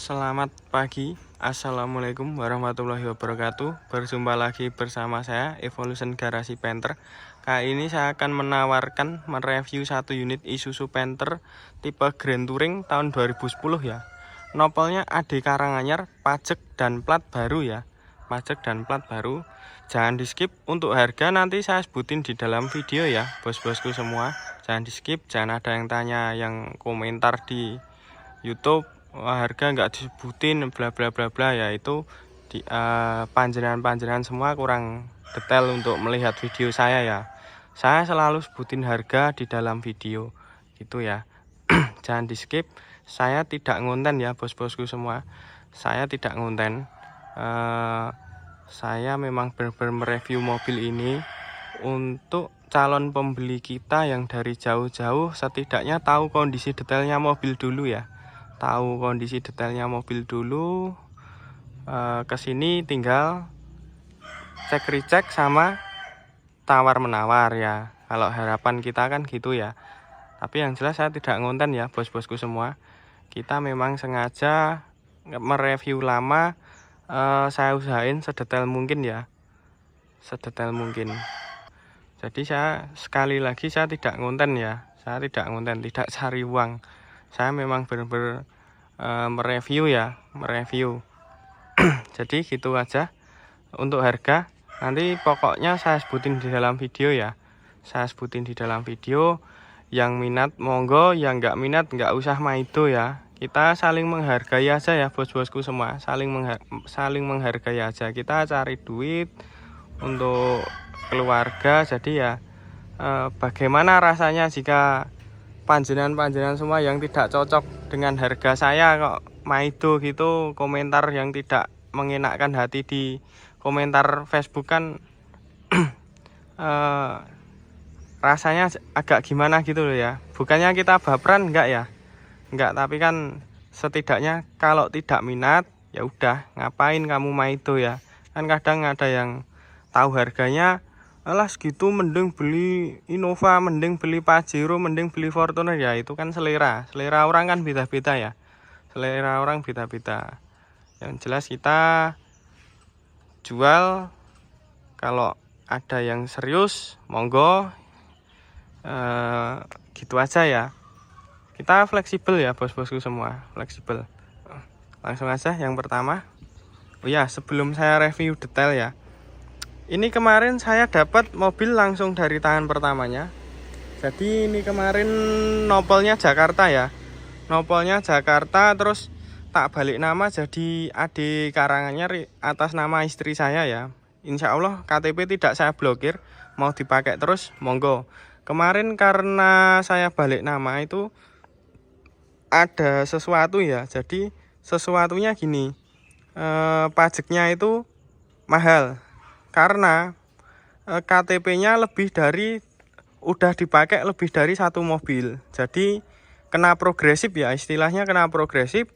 Selamat pagi, Assalamualaikum warahmatullahi wabarakatuh. Berjumpa lagi bersama saya Evolution Garasi Panther. Kali ini saya akan mereview satu unit Isuzu Panther tipe Grand Touring tahun 2010 ya. Nopolnya AD Karanganyar, pajak dan plat baru ya. Pajak dan plat baru. Jangan di skip, untuk harga nanti saya sebutin di dalam video ya, bos-bosku semua. Jangan di skip, jangan ada yang tanya, yang komentar di YouTube. Wah, harga nggak disebutin bla bla bla bla ya, itu di panjenengan semua kurang detail untuk melihat video saya ya. Saya selalu sebutin harga di dalam video gitu ya. Jangan di skip. Saya tidak ngonten ya bos-bosku semua, saya tidak ngonten. Saya memang benar-benar mereview mobil ini untuk calon pembeli kita yang dari jauh-jauh setidaknya tahu kondisi detailnya mobil dulu ya. Tahu kondisi detailnya mobil dulu, kesini tinggal cek recheck sama tawar menawar ya. Kalau harapan kita kan gitu ya. Tapi yang jelas saya tidak ngonten ya bos-bosku semua. Kita memang sengaja mereview lama, saya usahain sedetail mungkin ya, sedetail mungkin. Jadi saya sekali lagi saya tidak ngonten ya, saya tidak ngonten, tidak cari uang. Saya memang benar-benar mereview ya, mereview. Jadi gitu aja. Untuk harga nanti pokoknya saya sebutin di dalam video ya, saya sebutin di dalam video. Yang minat monggo, yang nggak minat nggak usah maido ya. Kita saling menghargai aja ya bos-bosku semua, saling menghargai aja. Kita cari duit untuk keluarga, jadi ya bagaimana rasanya jika panjenengan semua yang tidak cocok dengan harga saya kok maido gitu, komentar yang tidak mengenakkan hati di komentar Facebook kan rasanya agak gimana gitu loh ya. Bukannya kita baperan, enggak ya, enggak, tapi kan setidaknya kalau tidak minat ya udah, ngapain kamu maido ya. Kan kadang ada yang tahu harganya, alah segitu mending beli Innova, mending beli Pajero, mending beli Fortuner ya. Itu kan selera orang kan beda-beda ya, selera orang beda-beda. Yang jelas kita jual, kalau ada yang serius monggo, gitu aja ya. Kita fleksibel ya bos-bosku semua, fleksibel. Langsung aja yang pertama. Oh ya, sebelum saya review detail ya, ini kemarin saya dapat mobil langsung dari tangan pertamanya. Jadi ini kemarin nopolnya Jakarta ya, nopolnya Jakarta, terus tak balik nama jadi AD Karanganyar atas nama istri saya ya. Insya Allah KTP tidak saya blokir, mau dipakai terus monggo. Kemarin karena saya balik nama itu ada sesuatu ya, jadi sesuatunya gini, pajaknya itu mahal karena KTP-nya lebih dari, udah dipakai lebih dari satu mobil, jadi kena progresif ya, istilahnya kena progresif.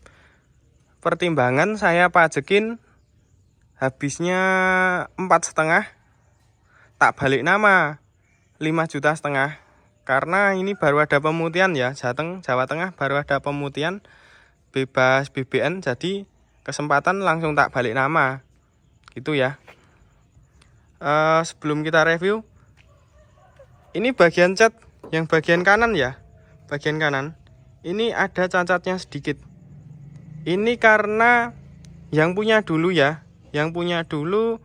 Pertimbangan saya pajekin habisnya 4,5, tak balik nama 5,5 juta, karena ini baru ada pemutihan ya, Jateng Jawa Tengah baru ada pemutihan bebas BBN, jadi kesempatan langsung tak balik nama gitu ya. Sebelum kita review, ini bagian cat yang bagian kanan ya, bagian kanan ini ada cacatnya sedikit. Ini karena yang punya dulu ya, yang punya dulu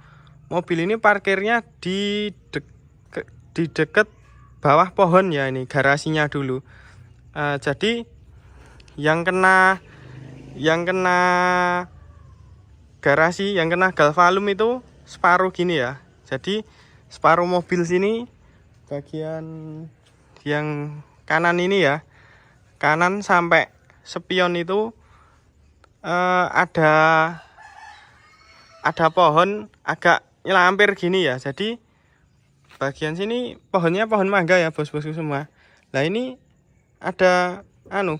mobil ini parkirnya di deket bawah pohon ya, ini garasinya dulu. Jadi yang kena garasi, yang kena galvalum itu separuh gini ya. Jadi separuh mobil sini, bagian yang kanan ini ya, kanan sampai spion itu ada pohon agak nyelampir gini ya. Jadi bagian sini pohonnya pohon mangga ya bos-bosku semua. Nah ini ada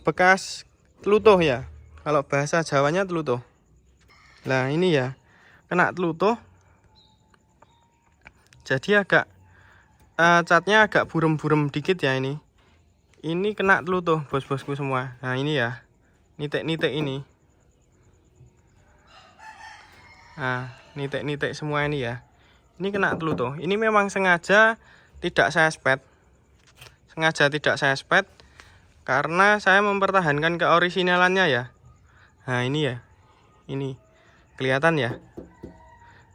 bekas telutuh ya, kalau bahasa Jawanya telutuh. Nah ini ya kena telutuh, jadi agak catnya agak burem-burem dikit ya. Ini kena telutuh bos-bosku semua. Nah ini ya, nitik-nitik ini Nah, nitik-nitik semua ini ya. Ini kena telu tuh. Ini memang sengaja tidak saya spet. Sengaja tidak saya spet karena saya mempertahankan keorisinalannya ya. Nah, ini ya. Ini kelihatan ya.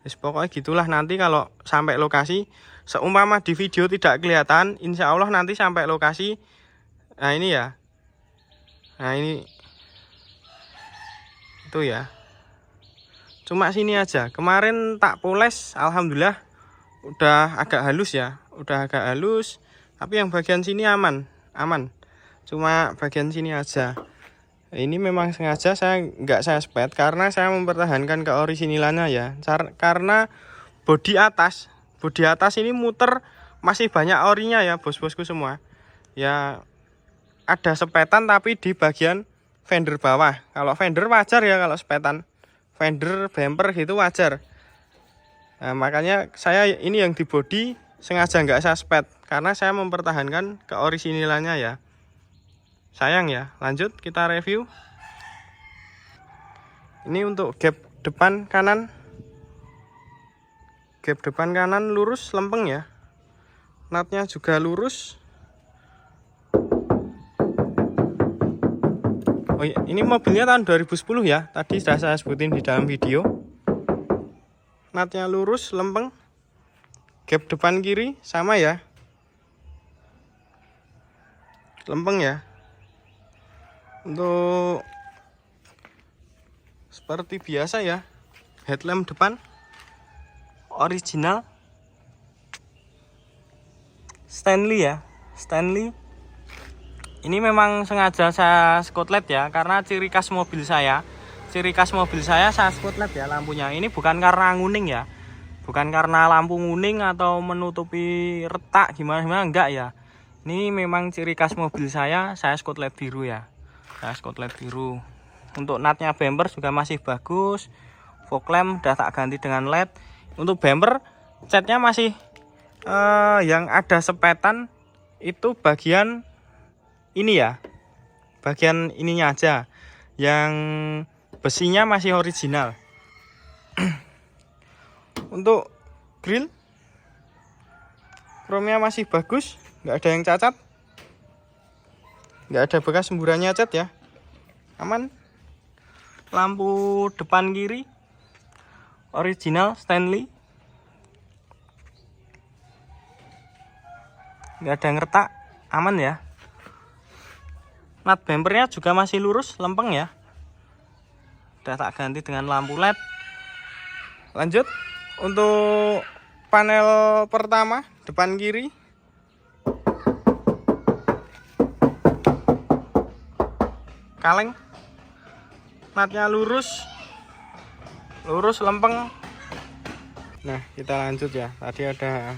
Pokoknya gitulah, nanti kalau sampai lokasi, seumpama di video tidak kelihatan, insya Allah nanti sampai lokasi. Nah ini ya. Nah ini itu ya. Cuma sini aja. Kemarin tak poles, alhamdulillah udah agak halus ya. Udah agak halus. Tapi yang bagian sini aman. Cuma bagian sini aja. Ini memang sengaja nggak saya spet karena saya mempertahankan keorisinalannya ya. Karena bodi atas ini muter masih banyak orinya ya bos-bosku semua. Ya ada sepetan tapi di bagian fender bawah. Kalau fender wajar ya, kalau sepetan fender bumper gitu wajar. Nah, makanya saya ini yang di bodi sengaja nggak saya spet karena saya mempertahankan keorisinalannya ya. Sayang ya. Lanjut kita review. Ini untuk gap depan kanan. Gap depan kanan lurus lempeng ya. Natnya juga lurus. Oh iya, ini mobilnya tahun 2010 ya. Tadi sudah saya sebutin di dalam video. Natnya lurus lempeng. Gap depan kiri sama ya. Lempeng ya. Untuk seperti biasa ya, headlamp depan original Stanley ya. Stanley ini memang sengaja saya skotlet ya, karena ciri khas mobil saya saya skotlet ya lampunya. Ini bukan karena nguning ya, bukan karena lampu nguning atau menutupi retak gimana enggak ya. Ini memang ciri khas mobil saya skotlet biru ya. Saya skotlet biru. Untuk natnya bumper juga masih bagus. Fog lamp udah tak ganti dengan LED. Untuk bumper catnya masih yang ada sepetan itu bagian ini ya. Bagian ininya aja. Yang besinya masih original. Untuk grill chrome-nya masih bagus, nggak ada yang cacat. Nggak ada bekas semburannya cat ya, aman. Lampu depan kiri original Stanley, nggak ada yang retak, aman ya. Nut bumpernya juga masih lurus lempeng ya, udah tak ganti dengan lampu LED. Lanjut untuk panel pertama depan kiri. Kaleng, natnya lurus lempeng. Nah kita lanjut ya, tadi ada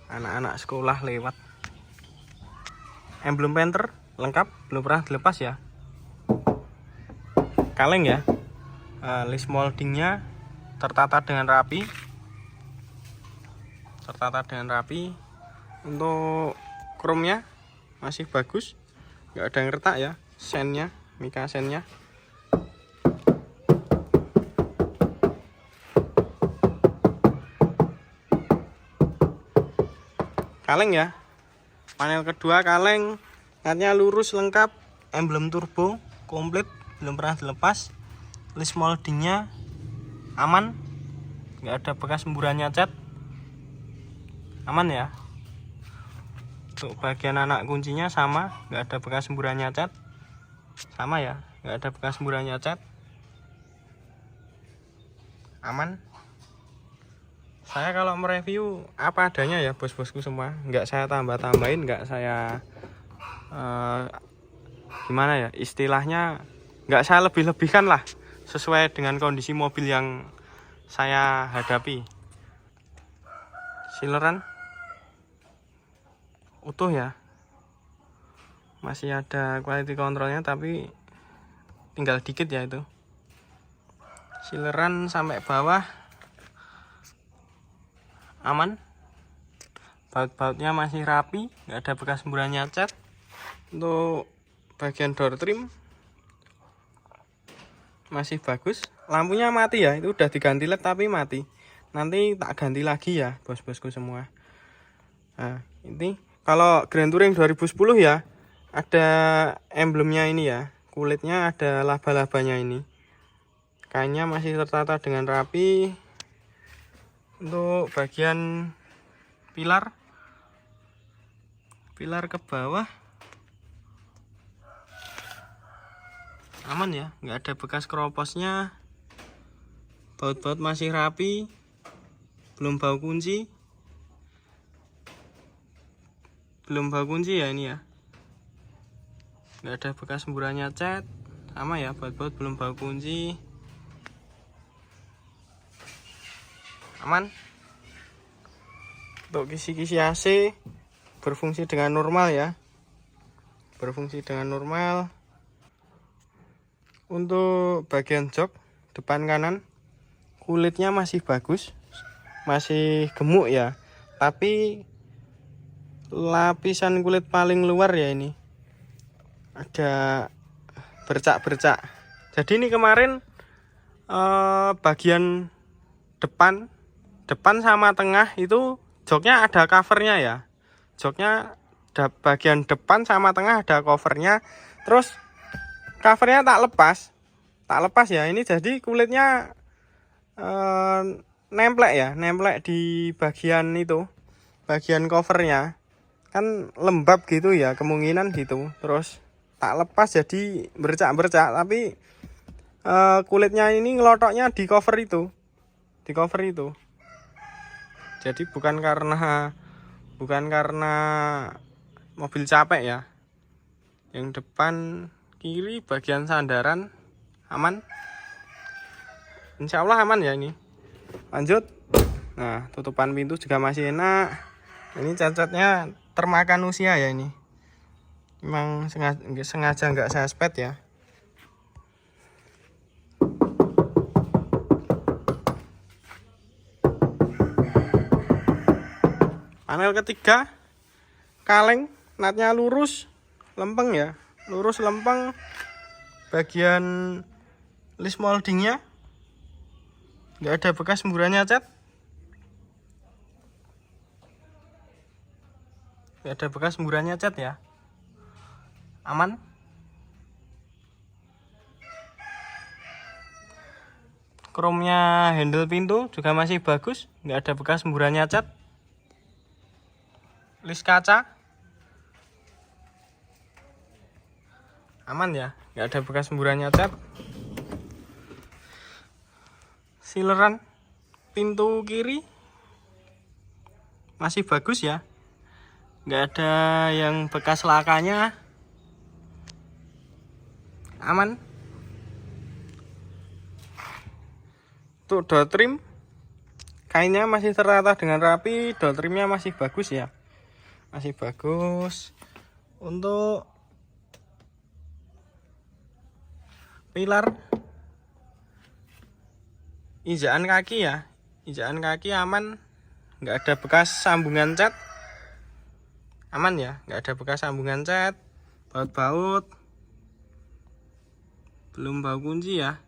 anak-anak sekolah lewat. Emblem Panther lengkap, belum pernah dilepas ya. Kaleng ya, list moldingnya tertata dengan rapi. Untuk chrome-nya masih bagus, nggak ada yang retak ya. Sennya, mika sennya. Kaleng ya. Panel kedua kaleng, natnya lurus lengkap, emblem turbo komplit, belum pernah dilepas. List moldingnya aman, nggak ada bekas semburannya cat, aman ya. Untuk bagian anak kuncinya sama, nggak ada bekas semburannya cat, sama ya, nggak ada bekas semburannya cat, aman. Saya kalau mereview apa adanya ya bos-bosku semua, nggak saya tambah-tambahin, nggak saya gimana ya istilahnya, nggak saya lebih-lebihkan lah, sesuai dengan kondisi mobil yang saya hadapi. Sileran utuh ya, masih ada quality controlnya tapi tinggal dikit ya itu. Sileran sampai bawah aman, baut-bautnya masih rapi, nggak ada bekas semburannya cat. Untuk bagian door trim masih bagus, lampunya mati ya, itu udah diganti LED tapi mati. Nanti tak ganti lagi ya bos-bosku semua. Nah ini kalau Grand Touring 2010 ya, ada emblemnya ini ya, kulitnya ada laba-labanya ini. Kainnya masih tertata dengan rapi. Untuk bagian pilar ke bawah aman ya, nggak ada bekas keroposnya. Baut-baut masih rapi, belum bau kunci ya ini ya. Nggak ada bekas semburannya cat, sama ya, baut-baut belum bau kunci, aman. Untuk kisi-kisi AC berfungsi dengan normal ya, Untuk bagian jok depan kanan kulitnya masih bagus, masih gemuk ya, tapi lapisan kulit paling luar ya ini ada bercak-bercak. Jadi ini kemarin bagian depan sama tengah itu joknya ada covernya ya, bagian depan sama tengah ada covernya, terus covernya tak lepas ya. Ini jadi kulitnya nemplek di bagian itu, bagian covernya kan lembab gitu ya, kemungkinan gitu. Terus tak lepas jadi bercak-bercak, tapi kulitnya ini ngelotoknya di cover itu, jadi bukan karena mobil capek ya. Yang depan kiri bagian sandaran aman, insya Allah aman ya ini. Lanjut, nah tutupan pintu juga masih enak. Ini cacatnya termakan usia ya ini, memang sengaja nggak saya spet ya. Panel ketiga kaleng, natnya lurus lempeng ya, bagian list moldingnya nggak ada bekas semburannya cat, ya, aman. Kromnya handle pintu juga masih bagus, nggak ada bekas semburannya cat. List kaca aman ya, nggak ada bekas semburannya cat. Sileran pintu kiri masih bagus ya, nggak ada yang bekas lakanya, aman. Untuk door trim kainnya masih tertata dengan rapi, door trimnya masih bagus ya, Untuk pilar injakan kaki aman, nggak ada bekas sambungan cat, aman ya, nggak ada bekas sambungan cat. Baut-baut belum bau kunci ya.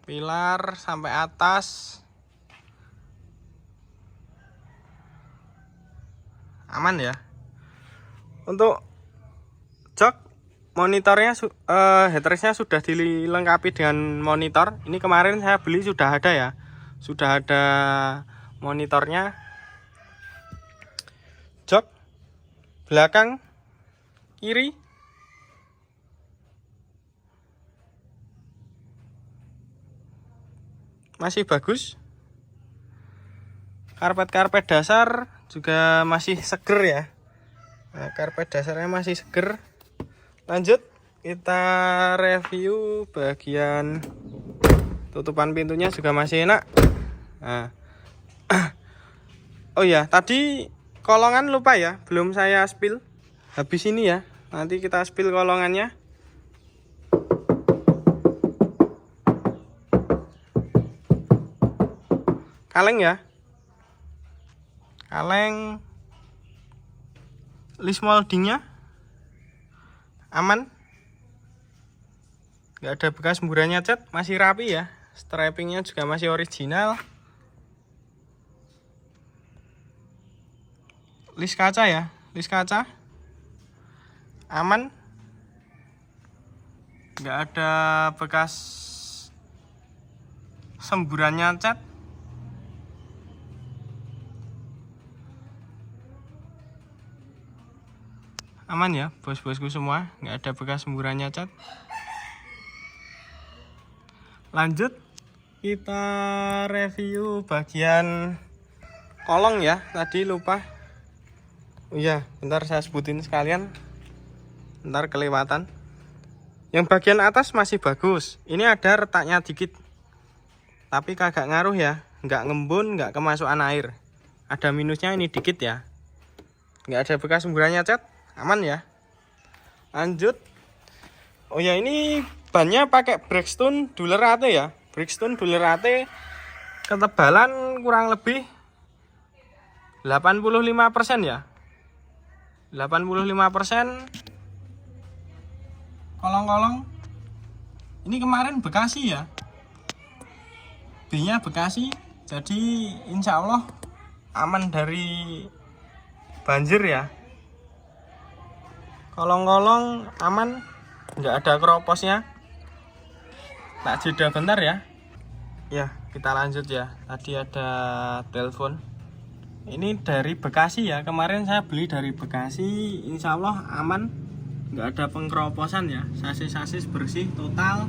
Pilar sampai atas aman ya. Untuk jok monitornya headrestnya sudah dilengkapi dengan monitor. Ini kemarin saya beli sudah ada ya, monitornya. Jok belakang kiri masih bagus. Karpet dasar juga masih seger ya. Nah, karpet dasarnya masih seger. Lanjut kita review bagian tutupan pintunya juga masih enak. Nah. Oh ya, tadi kolongan lupa ya, belum saya spill. Habis ini ya, nanti kita spill kolongannya. Kaleng ya, list moldingnya aman. nggak ada bekas semburannya cat, masih rapi ya. Stripingnya juga masih original. List kaca ya, list kaca aman, nggak ada bekas semburannya cat. Aman ya bos-bosku semua, nggak ada bekas semburannya cat. Lanjut kita review bagian kolong ya, tadi lupa. Oh iya, bentar saya sebutin sekalian, bentar kelewatan. Yang bagian atas masih bagus, ini ada retaknya dikit, tapi kagak ngaruh ya, nggak ngembun, nggak kemasukan air. Ada minusnya ini dikit ya, nggak ada bekas semburannya cat, aman ya. Lanjut, oh ya, ini bannya pakai Bridgestone Duller AT ya. Bridgestone Duller AT ketebalan kurang lebih 85% ya. 85%. Kolong-kolong ini kemarin Bekasi ya. B-nya Bekasi. Jadi insya Allah aman dari banjir ya. Kolong-kolong aman, nggak ada keroposnya. Tak jeda bentar ya. Ya, kita lanjut ya. Tadi ada telepon. Ini dari Bekasi ya. Kemarin saya beli dari Bekasi. Insya Allah aman, nggak ada pengkeroposan ya. Sasis-sasis bersih total.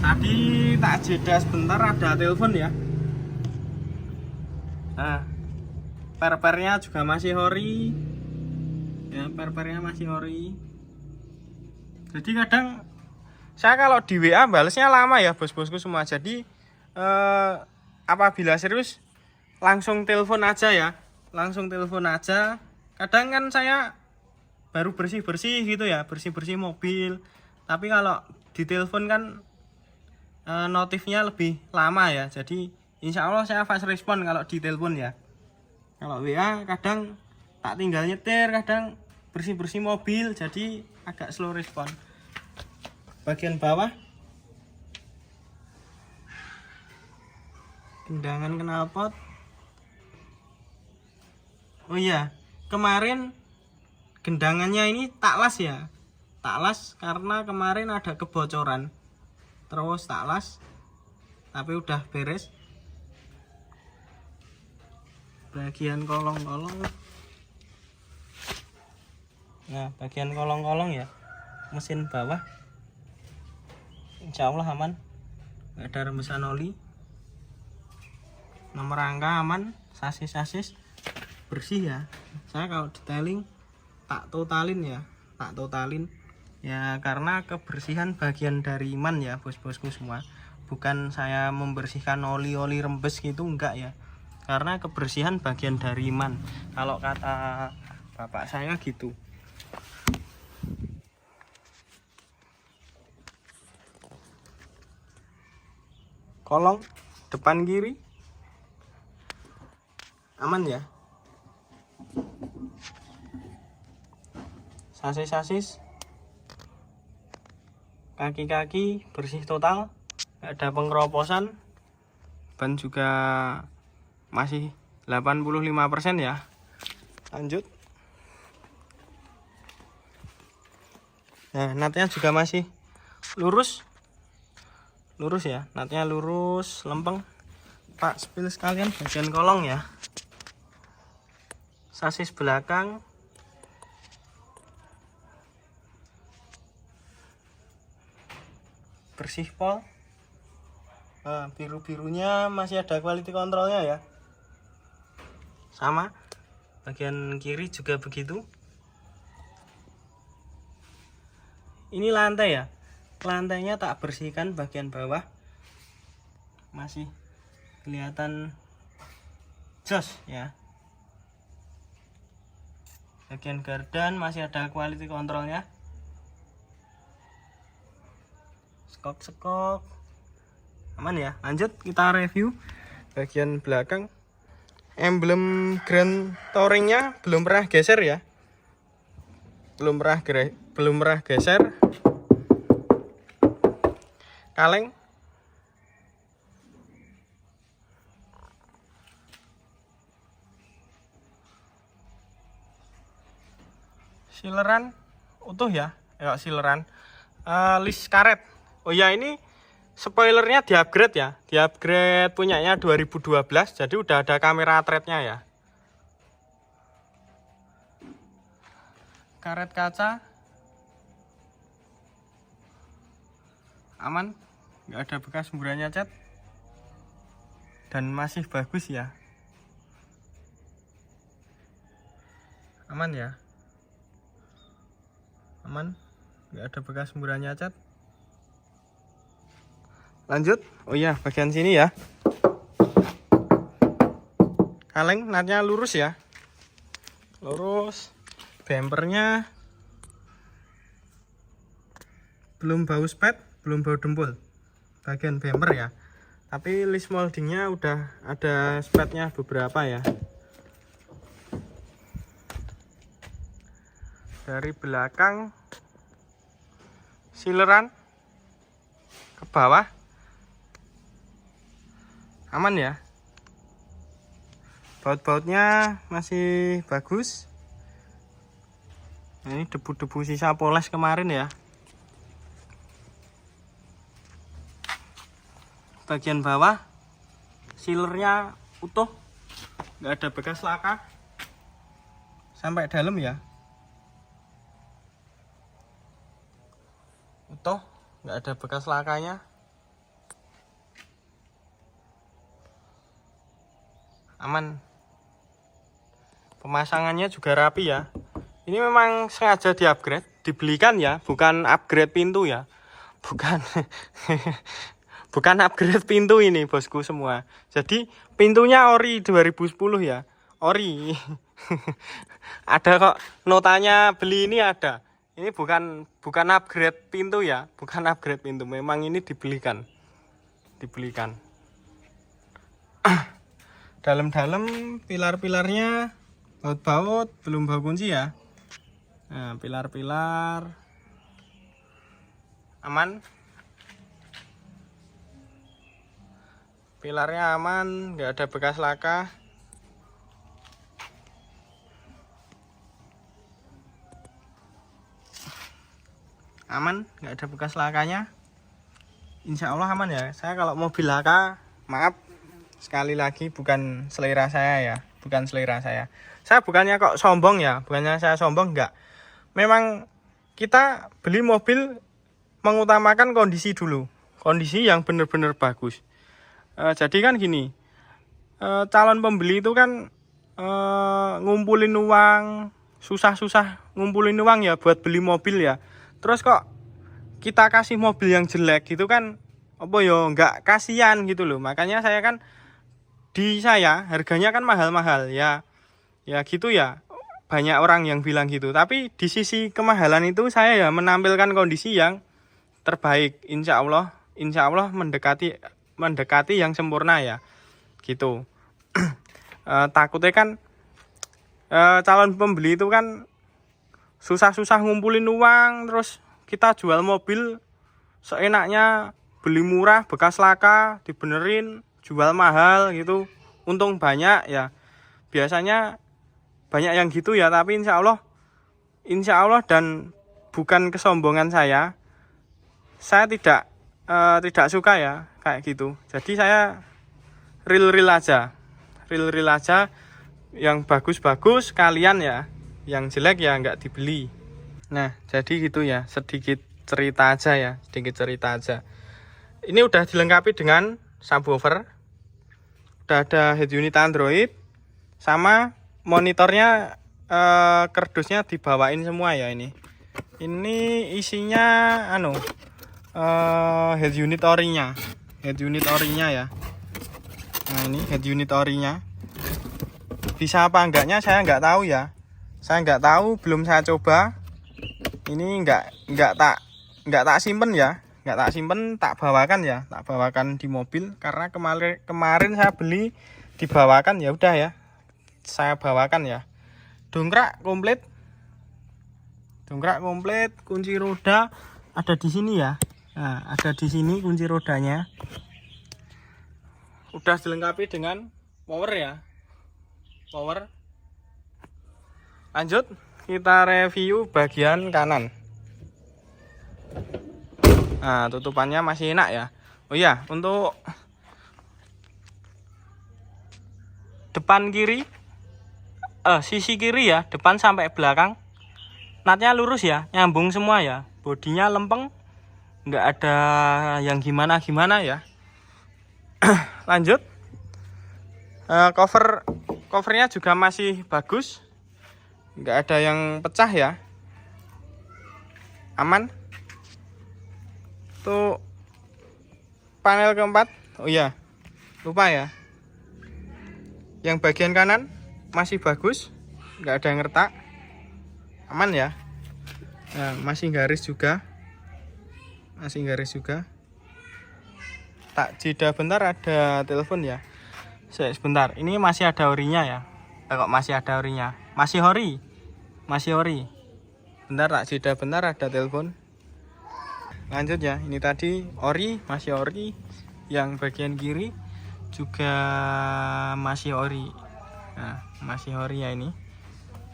Tadi tak jeda sebentar, ada telepon ya. Nah, per-pernya juga masih ori. Ya, per-pernya masih ori. Jadi kadang saya kalau di WA balesnya lama ya bos-bosku semua. Jadi apabila serius langsung telepon aja ya. Langsung telepon aja. Kadang kan saya baru bersih-bersih gitu ya, bersih-bersih mobil. Tapi kalau di telepon kan notifnya lebih lama ya. Jadi insya Allah saya fast respon kalau di telepon ya. Kalau WA kadang tak tinggal nyetir, kadang bersih-bersih mobil, jadi agak slow respon. Bagian bawah gendangan knalpot. Oh iya, kemarin gendangannya ini tak las ya. Tak las karena kemarin ada kebocoran. Terus tak las, tapi udah beres. Bagian kolong-kolong. Nah, bagian kolong-kolong ya. Mesin bawah insya Allah aman, nggak ada rembesan oli. Nomor angka aman, sasis-sasis bersih ya. Saya kalau detailing tak totalin ya, karena kebersihan bagian dari man ya bos-bosku semua. Bukan saya membersihkan oli-oli rembes gitu, enggak ya, karena kebersihan bagian dari man kalau kata bapak saya gitu. Kolong depan kiri aman ya. Sasis-sasis, kaki-kaki bersih total, nggak ada pengkeroposan. Ban juga masih 85% ya. Lanjut. Nah, natnya juga masih lurus ya, natnya lurus, lempeng. Pak spill sekalian bagian kolong ya. Sasis belakang bersih pol. Nah, biru-birunya masih ada quality controlnya ya. Sama bagian kiri juga begitu. Ini lantai ya, lantainya tak bersihkan bagian bawah, masih kelihatan jos ya. Bagian gardan masih ada quality controlnya. Sekok aman ya. Lanjut kita review bagian belakang. Emblem Grand Touringnya belum pernah geser ya, belum pernah geser. kaleng, sileran utuh ya, sileran, list karet. Oh ya, ini spoilernya di-upgrade ya, di-upgrade punyanya 2012, jadi udah ada kamera thread-nya ya. Karet kaca aman, nggak ada bekas semburannya cat, dan masih bagus ya, aman ya, aman, nggak ada bekas semburannya cat. Lanjut, oh iya, bagian sini ya, kaleng natnya lurus ya, lurus, bempernya belum bau spet, belum bau dempul bagian bumper ya, tapi list moldingnya udah ada spetnya beberapa ya. Dari belakang sileran ke bawah aman ya, baut-bautnya masih bagus. Ini debu-debu sisa poles kemarin ya. Bagian bawah sealernya utuh, nggak ada bekas laka sampai dalam ya, utuh, nggak ada bekas lakanya, aman. Pemasangannya juga rapi ya. Ini memang sengaja di-upgrade, dibelikan ya, bukan upgrade pintu ya, bukan. Bukan upgrade pintu ini bosku semua. Jadi pintunya ori 2010 ya, ori. Ada kok notanya beli ini ada. Ini bukan upgrade pintu ya, bukan upgrade pintu. Memang ini dibelikan. Dalam-dalam pilar-pilarnya baut-baut belum bau kunci ya. Nah, pilar-pilar aman. Pilarnya aman, nggak ada bekas laka. Aman, nggak ada bekas lakanya. Insya Allah aman ya. Saya kalau mobil laka, maaf sekali lagi, bukan selera saya ya, bukan selera saya. Saya bukannya kok sombong ya, bukannya saya sombong, nggak. Memang kita beli mobil mengutamakan kondisi dulu, kondisi yang benar-benar bagus. Jadi kan gini, calon pembeli itu kan ngumpulin uang, susah-susah ngumpulin uang ya buat beli mobil ya. Terus kok kita kasih mobil yang jelek gitu kan, apa ya, nggak kasihan gitu loh. Makanya saya kan, di saya harganya kan mahal-mahal ya, ya gitu ya. Banyak orang yang bilang gitu. Tapi di sisi kemahalan itu saya ya menampilkan kondisi yang terbaik. Insya Allah mendekati yang sempurna ya, gitu. Takutnya kan calon pembeli itu kan susah-susah ngumpulin uang, terus kita jual mobil seenaknya, beli murah bekas laka dibenerin, jual mahal gitu, untung banyak ya. Biasanya banyak yang gitu ya. Tapi insya Allah dan bukan kesombongan saya tidak suka ya kayak gitu. Jadi saya real aja, yang bagus-bagus kalian ya, yang jelek ya nggak dibeli. Nah, jadi gitu ya, sedikit cerita aja. Ini udah dilengkapi dengan subwoofer, udah ada head unit Android, sama monitornya, kardusnya dibawain semua ya. Ini isinya head unit orinya ya. Nah, ini head unit orinya. Bisa apa enggaknya saya nggak tahu ya. Saya nggak tahu, belum saya coba. Ini nggak tak simpen ya, tak bawakan di mobil, karena kemarin saya beli dibawakan, ya udah ya, saya bawakan ya. Dongkrak komplit, kunci roda ada di sini ya. Nah, ada di sini kunci rodanya. Udah dilengkapi dengan power ya. Power. Lanjut, kita review bagian kanan. Nah, tutupannya masih enak ya. Oh iya, untuk depan kiri, sisi kiri ya, depan sampai belakang, natnya lurus ya, nyambung semua ya. Bodinya lempeng, nggak ada yang gimana-gimana ya. Lanjut, covernya juga masih bagus, nggak ada yang pecah ya, aman. Tuh panel keempat, oh iya lupa ya, yang bagian kanan masih bagus, nggak ada yang retak, aman ya. Nah, masih garis juga. Tak jeda bentar, ada telepon ya. Sebentar, ini masih ada orinya ya. Kok masih ada orinya? Masih ori. Bentar, tak jeda bentar, ada telepon. Lanjut ya, ini tadi ori, masih ori. Yang bagian kiri juga masih ori. Nah, masih ori ya ini.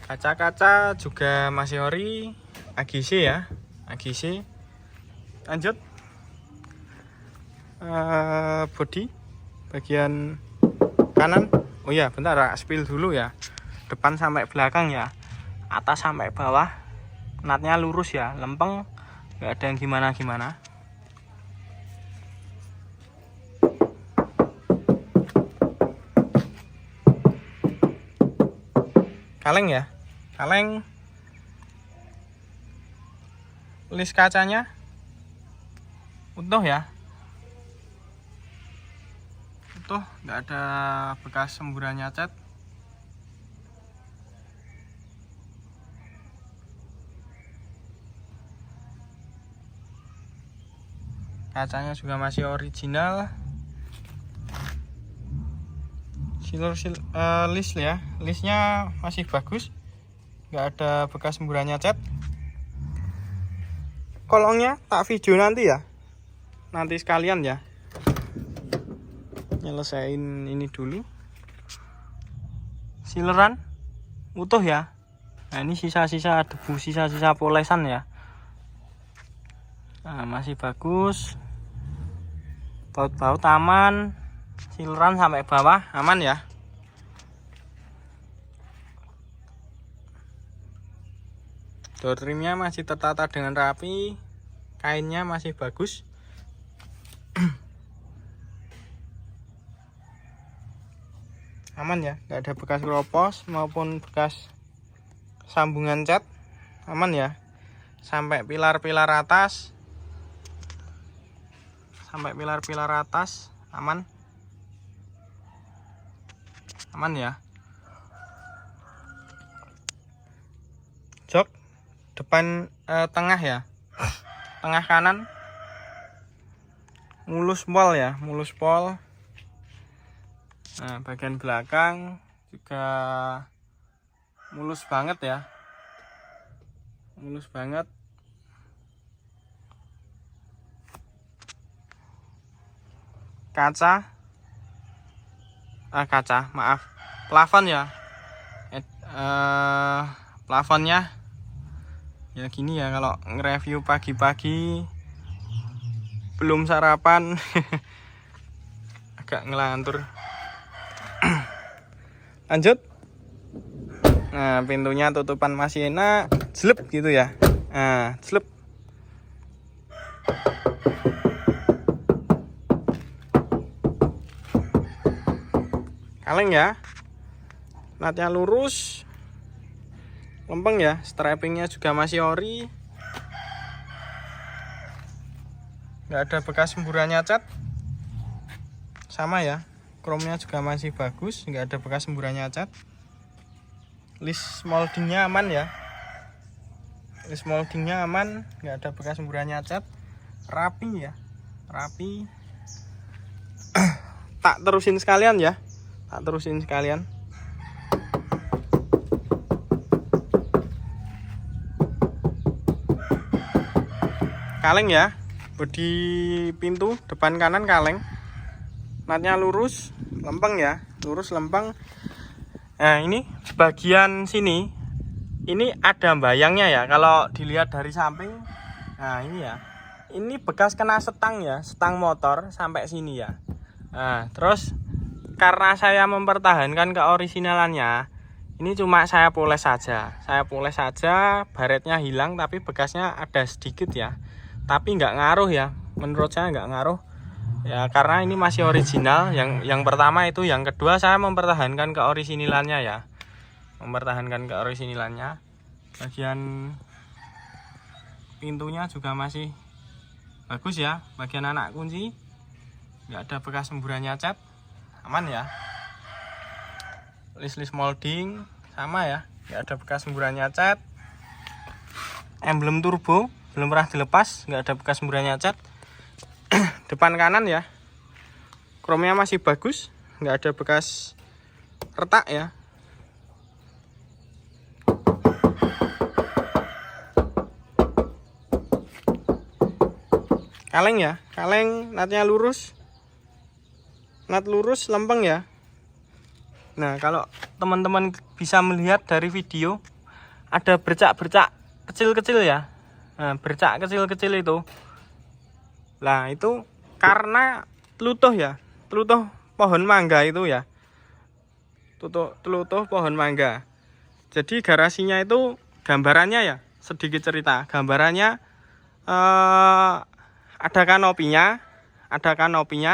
Kaca-kaca juga masih ori. AGC ya, AGC. Lanjut, body bagian kanan. Oh ya, bentar, spill dulu ya. Depan sampai belakang ya, atas sampai bawah, natnya lurus ya, lempeng, nggak ada yang gimana-gimana. Kaleng ya, kaleng. List kacanya utuh ya, utuh, nggak ada bekas semburannya cat. Kacanya juga masih original. List ya, listnya masih bagus, nggak ada bekas semburannya cat. Kolongnya tak video nanti ya, nanti sekalian ya. Nyelesain ini dulu. Sileran utuh ya. Nah, ini sisa-sisa debu, sisa-sisa polesan ya. Nah, masih bagus. Baut-baut aman. Sileran sampai bawah aman ya. Door trimnya masih tertata dengan rapi. Kainnya masih bagus. Aman ya, nggak ada bekas keropos maupun bekas sambungan cat. Aman ya. Sampai pilar-pilar atas. Aman. Aman ya. Jok depan tengah ya. Tengah kanan mulus pol ya, mulus pol. Nah, bagian belakang juga mulus banget ya. Mulus banget. Plafon ya. Plafonnya ya gini ya, kalau nge-review pagi-pagi belum sarapan agak ngelantur. Lanjut. Nah, pintunya tutupan masih enak, jelep gitu ya. Nah, jelep. Kaleng ya, natnya lurus, lempeng ya, strapingnya juga masih ori, nggak ada bekas semburannya cat, sama ya, chrome-nya juga masih bagus, nggak ada bekas semburannya cat. List moldingnya aman ya, nggak ada bekas semburannya cat, rapi ya, rapi. Tak terusin sekalian ya. Kaleng ya, bodi pintu depan kanan kaleng, natnya lurus lempeng ya, lurus lempeng. Nah ini bagian sini ini ada bayangnya ya kalau dilihat dari samping. Nah ini ya, ini bekas kena setang ya, setang motor sampai sini ya. Nah terus karena saya mempertahankan keorisinalannya, ini cuma saya poles saja, baretnya hilang tapi bekasnya ada sedikit ya, tapi nggak ngaruh ya, menurut saya nggak ngaruh ya, karena ini masih original. Yang pertama itu, yang kedua saya mempertahankan keorisinalannya ya, bagian pintunya juga masih bagus ya, bagian anak kunci nggak ada bekas semburannya cat, aman ya. List molding sama ya, nggak ada bekas semburannya cat. Emblem turbo belum pernah dilepas, nggak ada bekas semburannya cat. Depan kanan ya, kromnya masih bagus, nggak ada bekas retak ya. Kaleng ya, kaleng natnya lurus, nat lurus lempeng ya. Nah kalau teman-teman bisa melihat dari video, ada bercak-bercak kecil-kecil ya. Nah bercak kecil-kecil itu, nah itu karena telutuh ya, telutuh pohon mangga itu ya, telutuh pohon mangga. Jadi garasinya itu gambarannya ya, sedikit cerita gambarannya, ada kanopinya,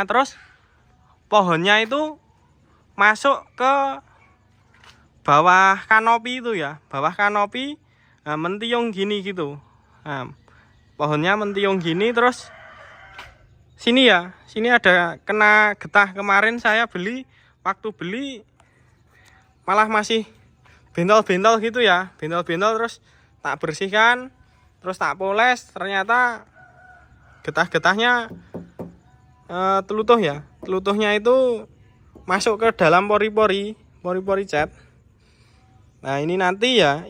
terus pohonnya itu masuk ke bawah kanopi itu ya, nah, mentiung gini gitu. Nah, pohonnya mentiung gini, terus sini ya, sini ada kena getah. Kemarin saya beli, waktu beli malah masih bentol-bentol gitu ya, bentol-bentol. Terus tak bersihkan, terus tak poles, ternyata getah-getahnya telutuh ya, telutuhnya itu masuk ke dalam pori-pori cat. Nah ini nanti ya,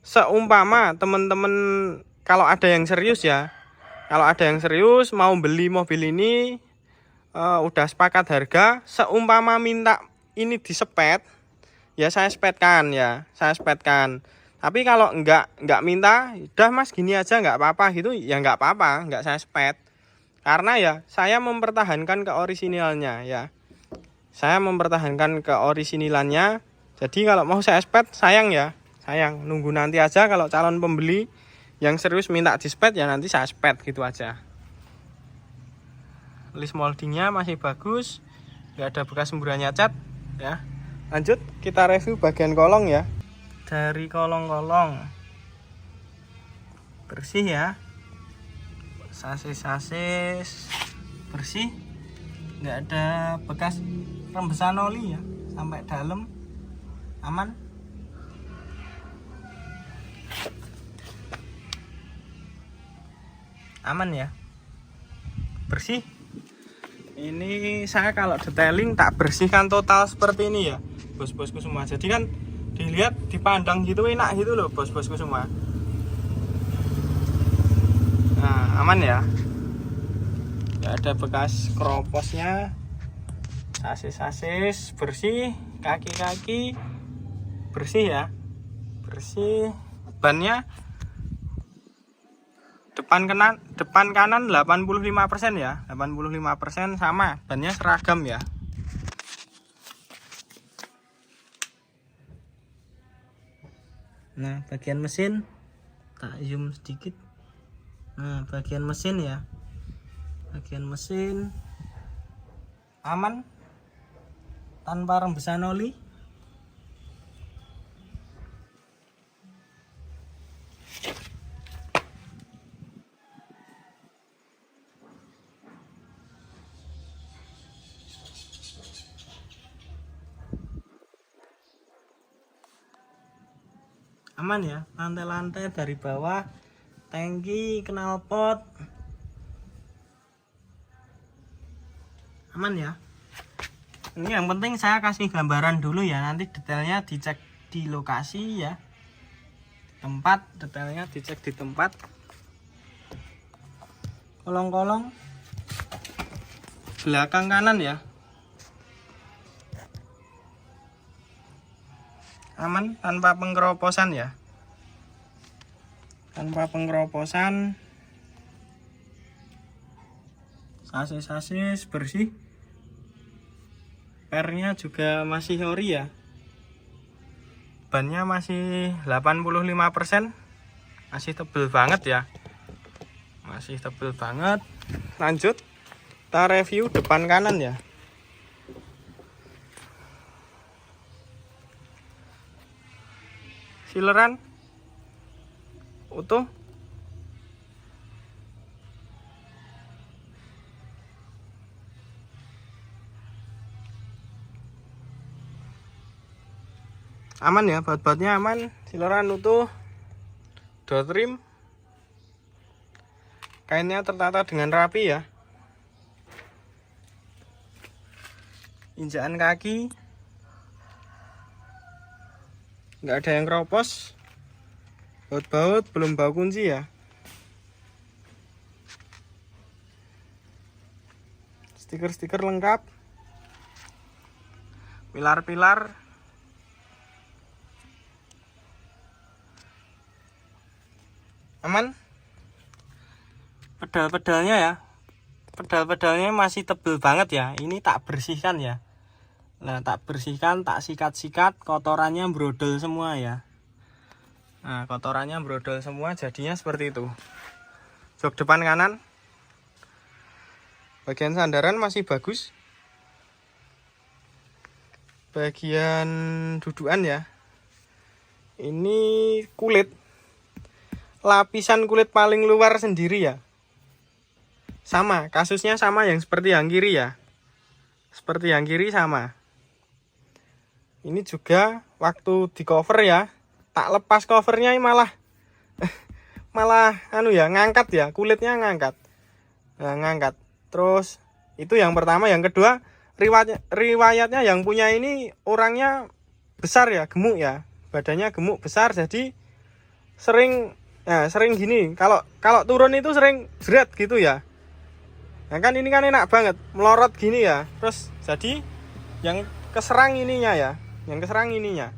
seumpama teman-teman kalau ada yang serius ya, mau beli mobil ini, udah sepakat harga, seumpama minta ini disepet ya, saya sepetkan. Tapi kalau enggak minta, udah mas gini aja nggak apa-apa gitu ya, nggak apa-apa, nggak saya sepet. Karena ya saya mempertahankan keorisinalnya ya, jadi kalau mau saya spet sayang ya, nunggu nanti aja. Kalau calon pembeli yang serius minta dispet ya nanti saya spet gitu aja. List moldingnya masih bagus, nggak ada bekas semburannya cat ya. Lanjut kita review bagian kolong ya. Dari kolong-kolong bersih ya, sasis bersih, nggak ada bekas rembesan oli ya, sampai dalam aman. Ya, bersih. Ini saya kalau detailing tak bersihkan total seperti ini ya bos-bosku semua, jadi kan dilihat, dipandang gitu enak gitu loh bos-bosku semua. Nah aman ya, nggak ada bekas keroposnya. Sasis bersih, kaki-kaki bersih ya, bersih. Bannya depan kanan 85% ya, 85% sama, bannya seragam ya. Nah bagian mesin tak zoom sedikit. Nah bagian mesin ya, bagian mesin aman, tanpa rembesan oli. Aman ya, lantai-lantai dari bawah, tangki, knalpot aman ya. Ini yang penting saya kasih gambaran dulu ya, nanti detailnya dicek di lokasi ya, tempat, detailnya dicek di tempat. kolong-kolong belakang kanan ya. Aman tanpa pengeroposan ya. Tanpa pengeroposan. Sasis bersih. Pernya juga masih ori ya. Bannya masih 85%. Masih tebel banget ya. Masih tebel banget. Lanjut kita review depan kanan ya. Sileran utuh. Aman ya, baut-bautnya aman, sileran utuh, door trim, kainnya tertata dengan rapi ya. Injakan kaki nggak ada yang keropos, baut-baut belum bau kunci ya. Stiker-stiker lengkap, pilar-pilar aman. Pedal-pedalnya ya, pedal-pedalnya masih tebel banget ya. Ini tak bersihkan ya. Nah, tak bersihkan, tak sikat-sikat, kotorannya brodol semua ya. Nah, kotorannya brodol semua, jadinya seperti itu. Jok depan kanan, bagian sandaran masih bagus. Bagian dudukan ya, ini kulit, lapisan kulit paling luar sendiri ya. Sama, kasusnya sama yang seperti yang kiri ya. Seperti yang kiri sama. Ini juga waktu di cover ya, tak lepas covernya malah ngangkat ya, kulitnya ngangkat. Nah, ngangkat. Terus itu yang pertama, yang kedua riwayatnya yang punya ini orangnya besar ya, gemuk ya. Badannya gemuk besar, jadi sering gini. Kalau turun itu sering jerat gitu ya. Nah kan ini kan enak banget, melorot gini ya. Terus jadi yang keserang ininya ya. Yang keserang ininya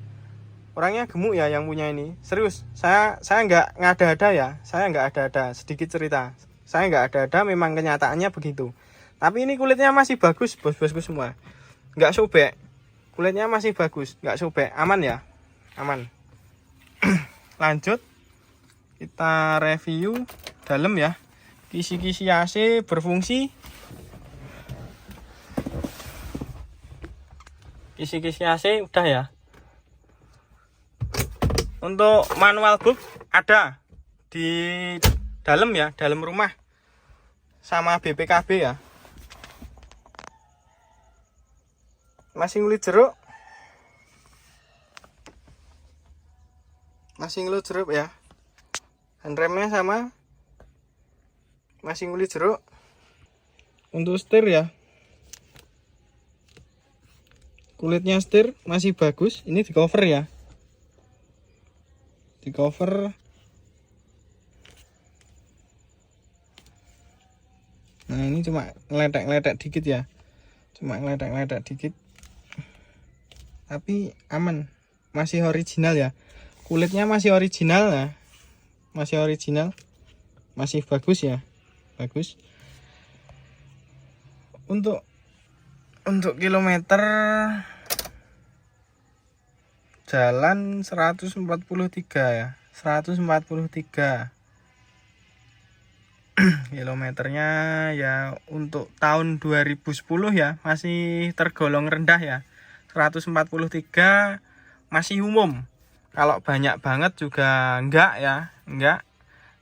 orangnya gemuk ya yang punya ini. Serius, saya nggak ngada-ada ya. Saya nggak ada-ada, sedikit cerita. Saya nggak ada-ada, memang kenyataannya begitu. Tapi ini kulitnya masih bagus, bos-bosku semua. Nggak sobek. Kulitnya masih bagus, nggak sobek. Aman ya, aman. Lanjut kita review dalam ya. Kisi-kisi AC berfungsi. Kisi-kisi AC udah ya. Untuk manual box ada di dalam ya, dalam rumah. Sama BPKB ya. Masih ngulit jeruk. Masih ngulit jeruk ya. Handremnya sama. Masih ngulit jeruk. Untuk setir ya, kulitnya setir masih bagus. Ini di cover ya. Di cover. Nah, ini cuma ngeletek-ngeletek dikit ya. Cuma ngeletek-ngeletek dikit. Tapi aman. Masih original ya. Kulitnya masih original ya. Masih original. Masih bagus ya. Bagus. Untuk kilometer jalan 143 ya. 143 kilometernya ya. Untuk tahun 2010 ya masih tergolong rendah ya. 143 masih umum. Kalau banyak banget juga enggak ya, enggak.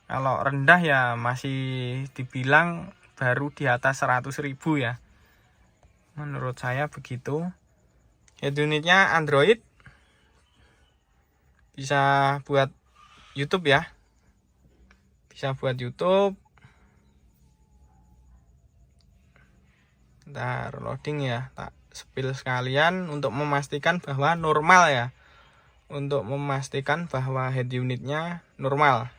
Kalau rendah ya masih dibilang baru di atas 100.000 ya. Menurut saya begitu. Head unitnya Android. Bisa buat YouTube ya. Bisa buat YouTube. Ntar loading ya, tak spill sekalian untuk memastikan bahwa normal ya. Untuk memastikan bahwa head unitnya normal.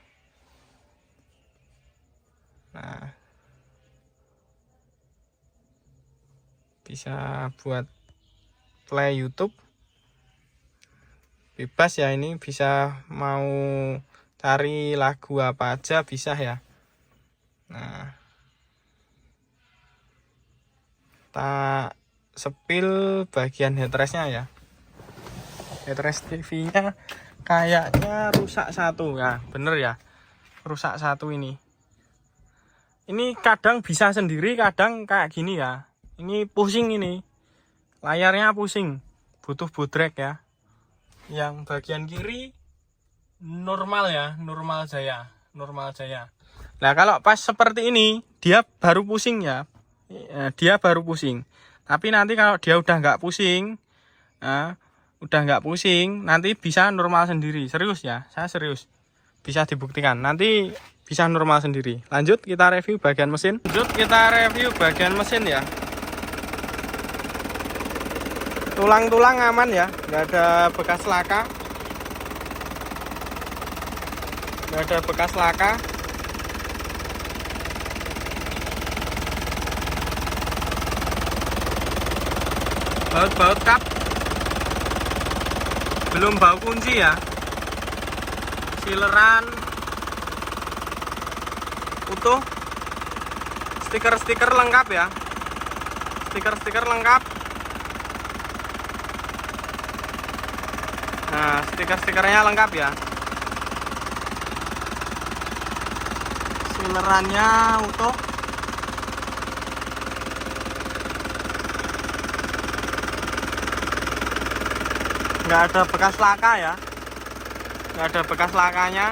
Nah, bisa buat play YouTube. Bebas ya, ini bisa mau cari lagu apa aja bisa ya. Nah, tak sepil bagian headrestnya ya. Headrest TV-nya kayaknya rusak satu ya, bener ya, rusak satu ini. Ini kadang bisa sendiri, kadang kayak gini ya. Ini pusing ini, layarnya pusing, butuh bodrek ya. Yang bagian kiri normal ya, normal jaya. Nah kalau pas seperti ini dia baru pusing ya, dia baru pusing. Tapi nanti kalau dia udah nggak pusing, nanti bisa normal sendiri. Serius ya, saya serius, bisa dibuktikan. Nanti bisa normal sendiri. Lanjut kita review bagian mesin. Ya. Tulang-tulang aman ya, nggak ada bekas laka. Baut kap belum bau kunci ya. Sileran utuh. Stiker lengkap ya. Stiker lengkap. Nah, stikernya lengkap ya. Silerannya utuh. Nggak ada bekas laka ya. Nggak ada bekas lakanya.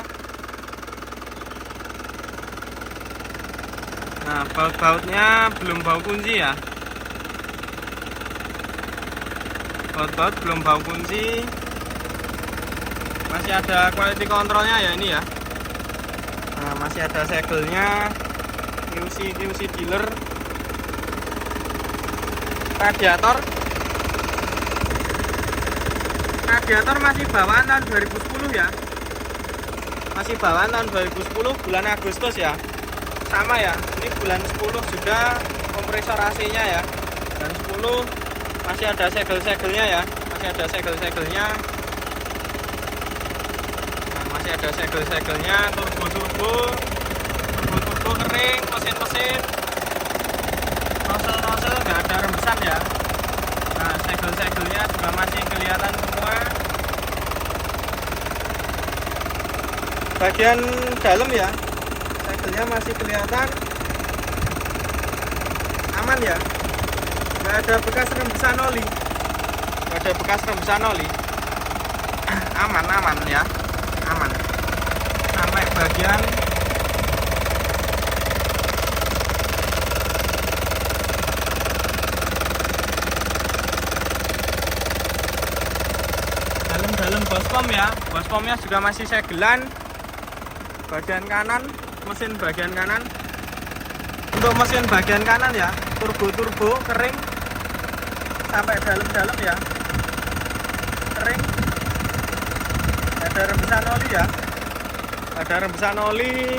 Nah, baut-bautnya belum bau kunci ya. Baut belum bau kunci. Masih ada quality controlnya ya ini ya. Nah, masih ada segelnya, QC dealer. Radiator masih bawaan tahun 2010 ya. Masih bawaan tahun 2010 bulan Agustus ya. Sama ya, ini bulan 10 juga kompresor AC-nya ya. Bulan 10 masih ada segel-segelnya ya. Masih ada segel-segelnya. Nah, masih ada segel-segelnya, turbo kering, mesin nozzle nggak ada rembesan ya. Nah, segel-segelnya juga masih kelihatan semua. Bagian dalam ya, segelnya masih kelihatan aman ya. Nggak ada bekas rembesan oli. Aman ya, aman. Sampai bagian dalam bospom ya. Bospomnya juga masih segelan. Bagian kanan, mesin bagian kanan. Untuk mesin bagian kanan ya, turbo kering sampai dalam ya. Kering. Ada rembesan oli ya. Ada rembesan oli.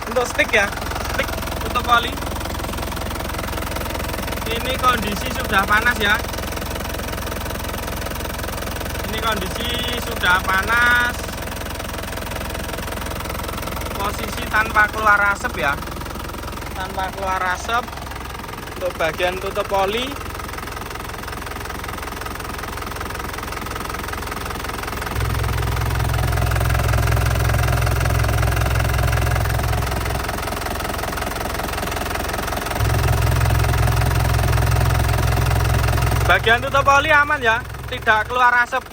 Untuk stick ya, stick tutup oli. Ini kondisi sudah panas ya. Ini kondisi sudah panas. Posisi tanpa keluar asap ya. Tanpa keluar asap. Untuk bagian tutup oli. Bagian tutup oli aman ya, tidak keluar asap.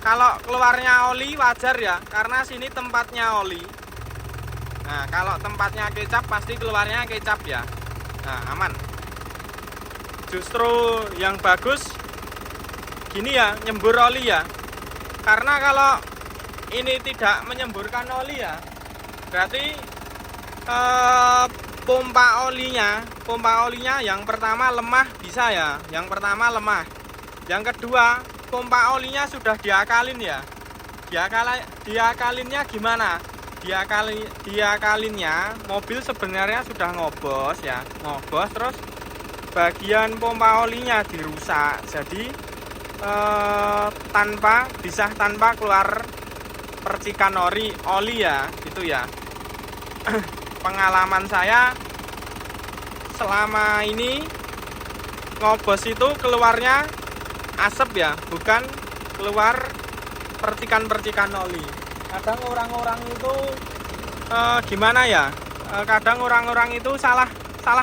Kalau keluarnya oli wajar ya, karena sini tempatnya oli. Nah, kalau tempatnya kecap pasti keluarnya kecap ya. Nah, aman. Justru yang bagus gini ya, nyembur oli ya. Karena kalau ini tidak menyemburkan oli ya, berarti pompa olinya yang pertama lemah bisa ya. Yang pertama lemah. Yang kedua, pompa olinya sudah diakalin ya. Diakalinnya gimana? Diakalinnya mobil sebenarnya sudah ngobos ya. Ngobos terus bagian pompa olinya dirusak, jadi tanpa keluar percikan oli ya, gitu ya. Pengalaman saya selama ini ngobos itu keluarnya asap ya, bukan keluar percikan-percikan oli. Kadang orang-orang itu gimana ya, kadang orang-orang itu salah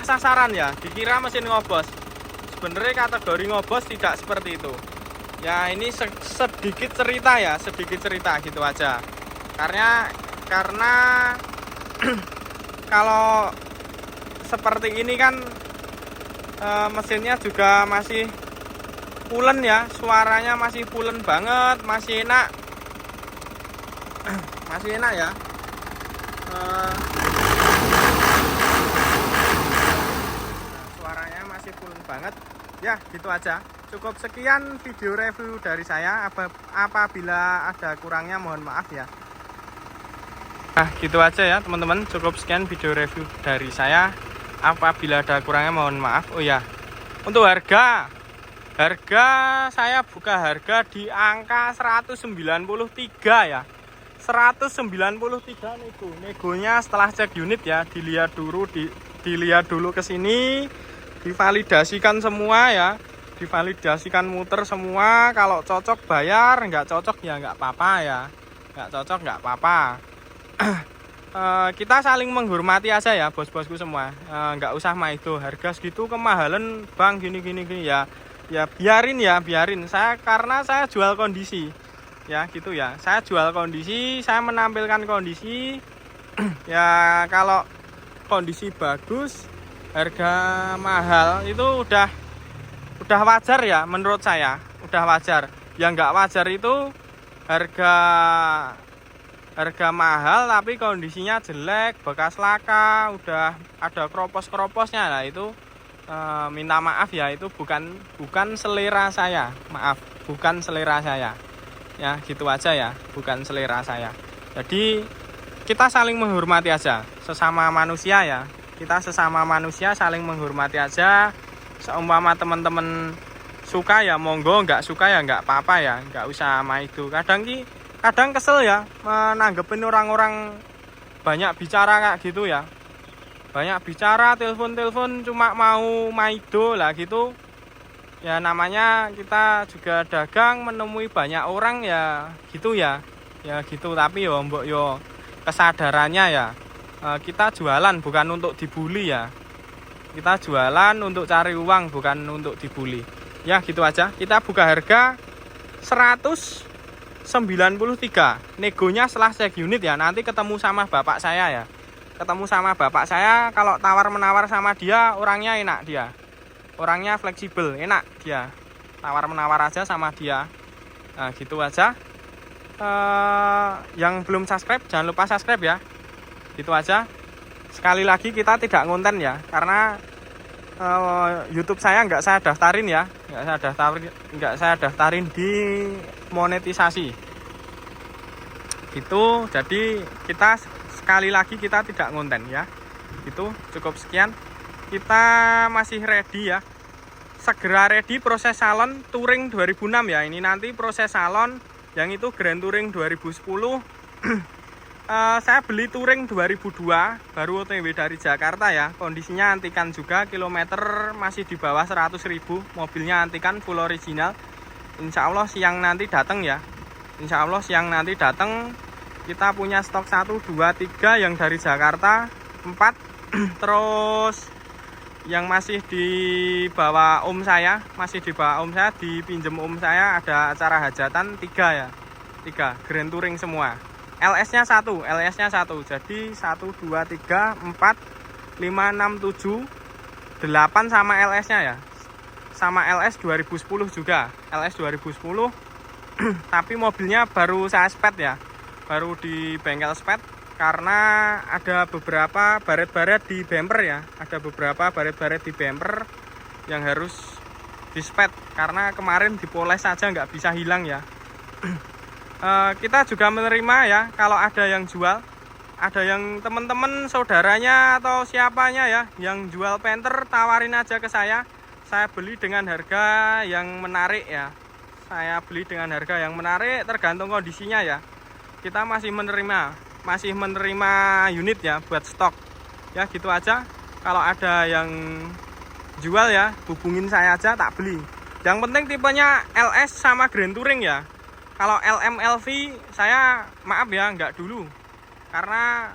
sasaran ya, dikira mesin ngobos. Sebenarnya kategori ngobos tidak seperti itu ya. Ini sedikit cerita gitu aja, karena kalau seperti ini kan mesinnya juga masih pulen ya, suaranya masih pulen banget, masih enak ya. Suaranya masih pulen banget ya, gitu aja. Cukup sekian video review dari saya. Apabila ada kurangnya mohon maaf ya. Nah, gitu aja ya teman-teman, cukup sekian video review dari saya. Apabila ada kurangnya mohon maaf. Oh ya, untuk harga saya buka harga di angka 193 ya. 193 negonya setelah cek unit ya, dilihat dulu ke sini, divalidasikan semua ya, divalidasikan muter semua. Kalau cocok bayar, nggak cocok ya nggak apa-apa ya, nggak cocok nggak apa-apa. Kita saling menghormati aja ya bos-bosku semua. Nggak usah mah itu harga segitu kemahalan bang, gini ya biarin saya, karena saya jual kondisi ya, gitu ya. Saya jual kondisi, saya menampilkan kondisi ya. Kalau kondisi bagus harga mahal itu udah wajar ya, menurut saya udah wajar. Yang nggak wajar itu harga mahal tapi kondisinya jelek, bekas laka, udah ada keropos-keroposnya. Nah itu minta maaf ya, itu bukan selera saya. Maaf, bukan selera saya ya, gitu aja ya, bukan selera saya. Jadi kita saling menghormati aja, sesama manusia ya. Kita sesama manusia saling menghormati aja. Seumpama teman-teman suka ya monggo, nggak suka ya nggak apa-apa ya, nggak usah sama itu. Kadang kesel ya menanggepin orang-orang banyak bicara kayak gitu ya. Banyak bicara, telepon cuma mau maido lah gitu. Ya namanya kita juga dagang, menemui banyak orang ya gitu ya. Ya gitu, tapi yo mbok yo kesadarannya ya, kita jualan bukan untuk dibully ya. Kita jualan untuk cari uang, bukan untuk dibully. Ya gitu aja. Kita buka harga 193. Negonya setelah cek unit ya. Nanti ketemu sama bapak saya ya. Kalau tawar-menawar sama dia, orangnya enak dia. Orangnya fleksibel, enak dia. Tawar-menawar aja sama dia. Nah gitu aja. Yang belum subscribe jangan lupa subscribe ya. Gitu aja. Sekali lagi kita tidak ngonten ya, karena YouTube saya nggak saya daftarin ya, nggak saya daftarin di monetisasi. Gitu. Jadi kita sekali lagi kita tidak ngonten ya. Itu cukup sekian. Kita masih ready ya. Segera ready proses salon Touring 2006 ya. Ini nanti proses salon yang itu Grand Touring 2010. Saya beli Touring 2002 baru OTW dari Jakarta ya. Kondisinya antikan juga, kilometer masih di bawah 100.000. Mobilnya antikan, full original. Insya Allah siang nanti datang ya. Insya Allah siang nanti datang. Kita punya stok 1, 2, 3 yang dari Jakarta, 4. Terus yang masih di bawah saya, dipinjem saya, ada acara hajatan 3 ya. 3 Grand Touring semua. LS-nya 1. Jadi 1, 2, 3, 4, 5, 6, 7, 8 sama LS-nya ya. Sama LS 2010 juga. LS 2010. Tapi mobilnya baru saya spet ya. Baru di bengkel spet, karena ada beberapa baret-baret di bumper ya. Ada beberapa baret-baret di bumper yang harus dispet, karena kemarin dipoles saja nggak bisa hilang ya. Kita juga menerima ya kalau ada yang jual, ada yang teman-teman saudaranya atau siapanya ya yang jual Panther, tawarin aja ke saya. saya beli dengan harga yang menarik ya. Saya beli dengan harga yang menarik, tergantung kondisinya ya. Kita masih menerima unit ya buat stok. Ya gitu aja. Kalau ada yang jual ya, hubungin saya aja, tak beli. Yang penting tipenya LS sama Grand Touring ya. Kalau LM LV saya maaf ya, nggak dulu. Karena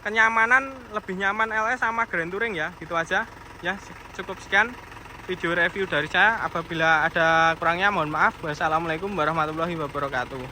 kenyamanan lebih nyaman LS sama Grand Touring ya. Gitu aja. Ya, cukup sekian video review dari saya. Apabila ada kurangnya mohon maaf. Wassalamualaikum warahmatullahi wabarakatuh.